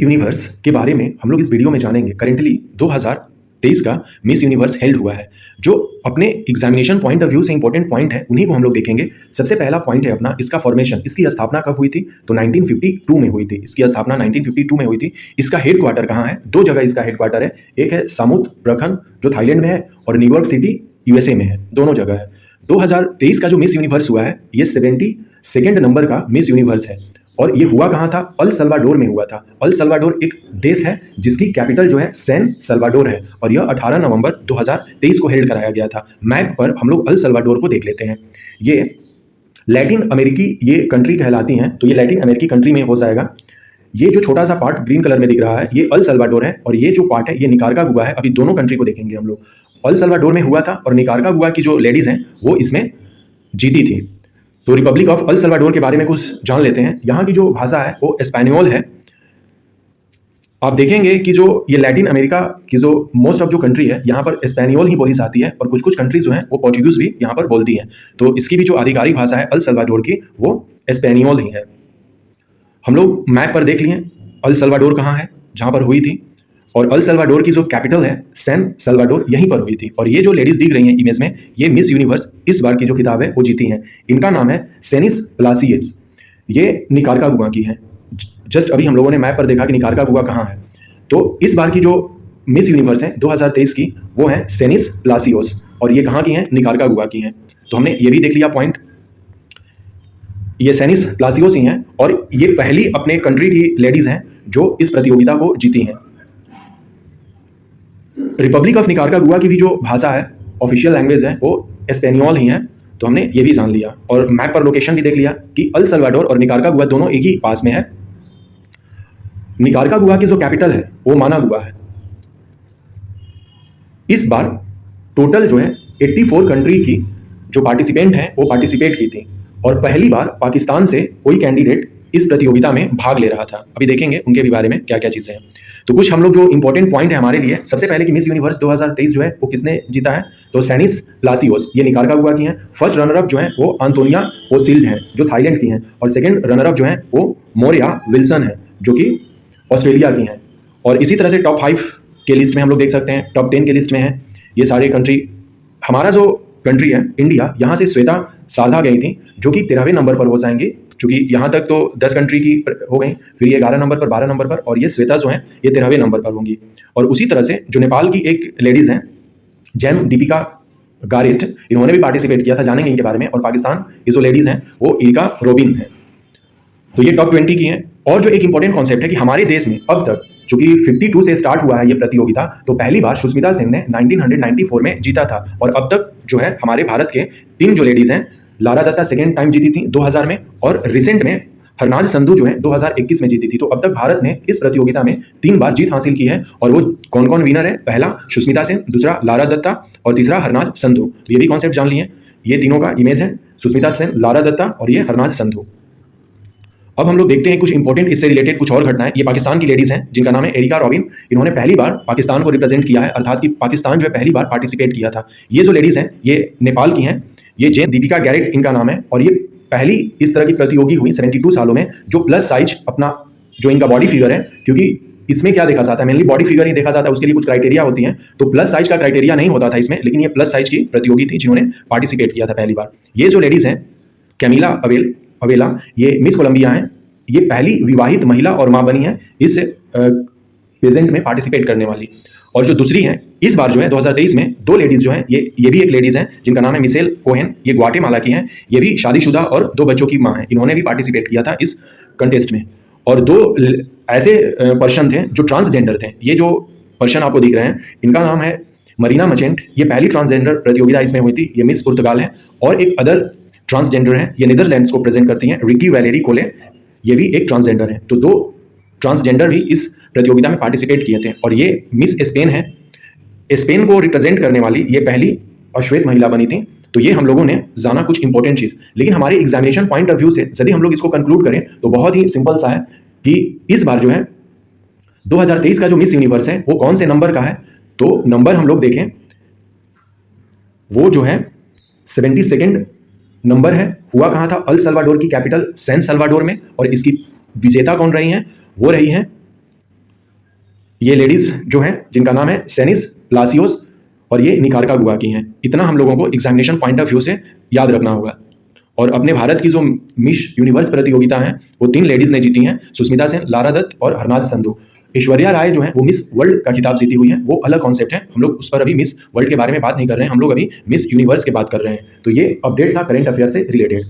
Universe के बारे में हम लोग इस वीडियो में जानेंगे। करेंटली 2023 का मिस यूनिवर्स हेल्ड हुआ है। जो अपने एग्जामिनेशन पॉइंट ऑफ व्यू से इंपॉर्टेंट पॉइंट है उन्हीं को हम लोग देखेंगे। सबसे पहला पॉइंट है अपना इसका फॉर्मेशन। इसकी स्थापना कब हुई थी? तो 1952 में हुई थी। इसकी स्थापना 1952 में हुई थी। इसका हेडक्वार्टर कहाँ है? दो जगह इसका हेडक्वार्टर है। एक है सामुद प्रखंड जो थाईलैंड में है और न्यूयॉर्क सिटी यूएसए में है। दोनों जगह है। 2023 का जो मिस यूनिवर्स हुआ है ये 72nd नंबर का मिस यूनिवर्स है। और ये हुआ कहाँ था? अल सल्वाडोर में हुआ था। अल सल्वाडोर एक देश है जिसकी कैपिटल जो है सैन सल्वाडोर है और यह 18 नवंबर 2023 को हेल्ड कराया गया था। मैप पर हम लोग अल सल्वाडोर को देख लेते हैं। ये लैटिन अमेरिकी ये कंट्री कहलाती हैं, तो ये लैटिन अमेरिकी कंट्री में हो जाएगा। ये जो छोटा सा पार्ट ग्रीन कलर में दिख रहा है ये अल सल्वाडोर है और ये जो पार्ट है ये निकारागुआ है। अभी दोनों कंट्री को देखेंगे हम लोग। अल सल्वाडोर में हुआ था और निकारागुआ की जो लेडीज हैं वो इसमें जीती थी। तो रिपब्लिक ऑफ अल सल्वाडोर के बारे में कुछ जान लेते हैं। यहाँ की जो भाषा है वो स्पेनियोल है। आप देखेंगे कि जो ये लैटिन अमेरिका की जो मोस्ट ऑफ जो कंट्री है यहाँ पर स्पेनियोल ही बोली जाती है और कुछ कुछ कंट्रीज जो हैं वो पोर्चुगीज भी यहाँ पर बोलती हैं। तो इसकी भी जो आधिकारिक भाषा है अल सल्वाडोर की वो स्पेनियोल ही है। हम लोग मैप पर देख लिए अल सल्वाडोर कहाँ है, जहाँ पर हुई थी। और अल सल्वाडोर की जो कैपिटल है सैन सल्वाडोर यहीं पर हुई थी। और ये जो लेडीज दिख रही हैं इमेज में ये मिस यूनिवर्स इस बार की जो किताब है वो जीती हैं। इनका नाम है सेनिस प्लासियस। ये निकारागुआ की है। जस्ट अभी हम लोगों ने मैप पर देखा कि निकारागुआ कहाँ है। तो इस बार की जो मिस यूनिवर्स है 2023 की वो है सेनिस प्लासियोस और ये कहाँ की हैं? निकारागुआ की हैं। तो हमने ये भी देख लिया पॉइंट। ये सेनिस प्लासियोस ही हैं और ये पहली अपने कंट्री की लेडीज हैं जो इस प्रतियोगिता को जीती हैं। रिपब्लिक ऑफ निकारागुआ की भी जो भाषा है ऑफिशियल लैंग्वेज है वो स्पेनियोल ही है। तो हमने ये भी जान लिया और मैप पर लोकेशन भी देख लिया कि अल सल्वाडोर और निकारागुआ दोनों एक ही पास में है। निकारागुआ की जो कैपिटल है वो मानागुआ है। इस बार टोटल जो है 84 कंट्री की जो पार्टिसिपेंट हैं वो पार्टिसिपेट की थी और पहली बार पाकिस्तान से कोई कैंडिडेट इस प्रतियोगिता में भाग ले रहा था। अभी देखेंगे उनके भी बारे में क्या क्या चीज़ें हैं। तो कुछ हम लोग जो इंपॉर्टेंट पॉइंट है हमारे लिए, सबसे पहले कि मिस यूनिवर्स 2023 जो है वो किसने जीता है? तो सेनिस प्लासियोस ये निकारागुआ की हैं। फर्स्ट रनर अप जो है वो एंटोनिया ओसिल्ड हैं जो थाईलैंड की हैं और सेकंड रनर अप जो है वो मोरिया विल्सन है जो कि ऑस्ट्रेलिया की हैं। और इसी तरह से टॉप 5 के लिस्ट में हम लोग देख सकते हैं, टॉप 10 के लिस्ट में है ये सारे कंट्री। हमारा जो कंट्री है इंडिया, यहाँ से श्वेता साधा गई थी जो कि 13वें नंबर पर हो जाएंगे, क्योंकि यहाँ तक तो 10 कंट्री की हो गई, फिर ये 11 नंबर पर, 12 नंबर पर और ये श्वेता जो हैं ये 13वें नंबर पर होंगी। और उसी तरह से जो नेपाल की एक लेडीज़ हैं जैन दीपिका गारेट, इन्होंने भी पार्टिसिपेट किया था, जानेंगे इनके बारे में। और पाकिस्तान की जो लेडीज़ हैं वो इल्का रोबिन है। तो ये टॉप 20 की हैं। और जो एक इंपॉर्टेंट कॉन्सेप्ट है कि हमारे देश में अब तक चूंकि 52 से स्टार्ट हुआ है ये प्रतियोगिता, तो पहली बार सुष्मिता सेन ने 1994 में जीता था। और अब तक जो है हमारे भारत के 3 जो लेडीज़ हैं, लारा दत्ता सेकेंड टाइम जीती थी 2000 में और रिसेंट में हरनाज संधू जो है 2021 में जीती थी। तो अब तक भारत ने इस प्रतियोगिता में 3 बार जीत हासिल की है। और वो कौन कौन विनर है? पहला सुष्मिता सेन, दूसरा लारा दत्ता और तीसरा हरनाज संधू। तो ये भी कॉन्सेप्ट जान लिए। ये तीनों का इमेज है, सुष्मिता सेन, लारा दत्ता और ये हरनाज संधू। अब हम लोग देखते हैं कुछ इंपॉर्टेंट इससे रिलेटेड कुछ और घटनाएं। ये पाकिस्तान की लेडीज हैं जिनका नाम है एरिका रॉबिन। इन्होंने पहली बार पाकिस्तान को रिप्रेजेंट किया है, अर्थात कि पाकिस्तान जो है पहली बार पार्टिसिपेट किया था। ये जो लेडीज हैं ये नेपाल की हैं। ये जैन दीपिका गैरेट इनका नाम है और ये पहली इस तरह की प्रतियोगी हुई 72 सालों में जो प्लस साइज अपना जो इनका बॉडी फिगर है, क्योंकि इसमें क्या देखा जाता है, मेनली बॉडी फिगर ही देखा जाता है, उसके लिए कुछ क्राइटेरिया होती हैं। तो प्लस साइज का क्राइटेरिया नहीं होता था इसमें, लेकिन ये प्लस साइज की प्रतियोगी थी जिन्होंने पार्टिसिपेट किया था पहली बार। ये जो लेडीज हैं कैमिला अवेला, ये मिस कोलंबिया हैं। ये पहली विवाहित महिला और मां बनी है इस पेजेंट में पार्टिसिपेट करने वाली। और जो दूसरी हैं इस बार जो है 2023 में 2 लेडीज जो हैं ये भी एक लेडीज हैं जिनका नाम है मिशेल कोहेन। ये ग्वाटेमाला की हैं। ये भी शादीशुदा और 2 बच्चों की मां हैं। इन्होंने भी पार्टिसिपेट किया था इस कंटेस्ट में। और 2 ऐसे पर्सन थे जो ट्रांसजेंडर थे। ये जो पर्सन आपको दिख रहे हैं इनका नाम है मरीना मचेंट। ये पहली ट्रांसजेंडर प्रतियोगिता इसमें हुई थी। ये मिस पुर्तगाल है। और एक अदर ट्रांसजेंडर है, ये नीदरलैंड्स को प्रेजेंट करती हैं, रिकी वैलेरी कोले, ये भी एक ट्रांसजेंडर है। तो 2 ट्रांसजेंडर भी इस प्रतियोगिता में पार्टिसिपेट किए थे। और ये मिस स्पेन है। स्पेन को रिप्रेजेंट करने वाली ये पहली अश्वेत महिला बनी थी। तो ये हम लोगों ने जाना कुछ इंपॉर्टेंट चीज़। लेकिन हमारे एग्जामिनेशन पॉइंट ऑफ व्यू से यदि हम लोग इसको कंक्लूड करें तो बहुत ही सिंपल सा है कि इस बार जो है 2023 का जो मिस यूनिवर्स है वो कौन से नंबर का है? तो नंबर हम लोग देखें वो जो है 72nd नंबर है। हुआ कहाँ था? अल सल्वाडोर की कैपिटल सैन सल्वाडोर में। और इसकी विजेता कौन रही हैं? वो रही हैं ये लेडीज़ जो हैं जिनका नाम है सेनिस प्लासियोस और ये निकार्का गुआ की हैं। इतना हम लोगों को एग्जामिनेशन पॉइंट ऑफ व्यू से याद रखना होगा। और अपने भारत की जो मिस यूनिवर्स प्रतियोगिता हैं वो 3 लेडीज़ ने जीती हैं, सुष्मिता सेन, लारा दत्त और हरनाज संधू। ऐश्वर्या राय जो है वो मिस वर्ल्ड का खिताब जीती हुई है, वो अलग कॉन्सेप्ट है, हम लोग उस पर अभी मिस वर्ल्ड के बारे में बात नहीं कर रहे हैं, हम लोग अभी मिस यूनिवर्स की बात कर रहे हैं। तो ये अपडेट था करंट अफेयर से रिलेटेड।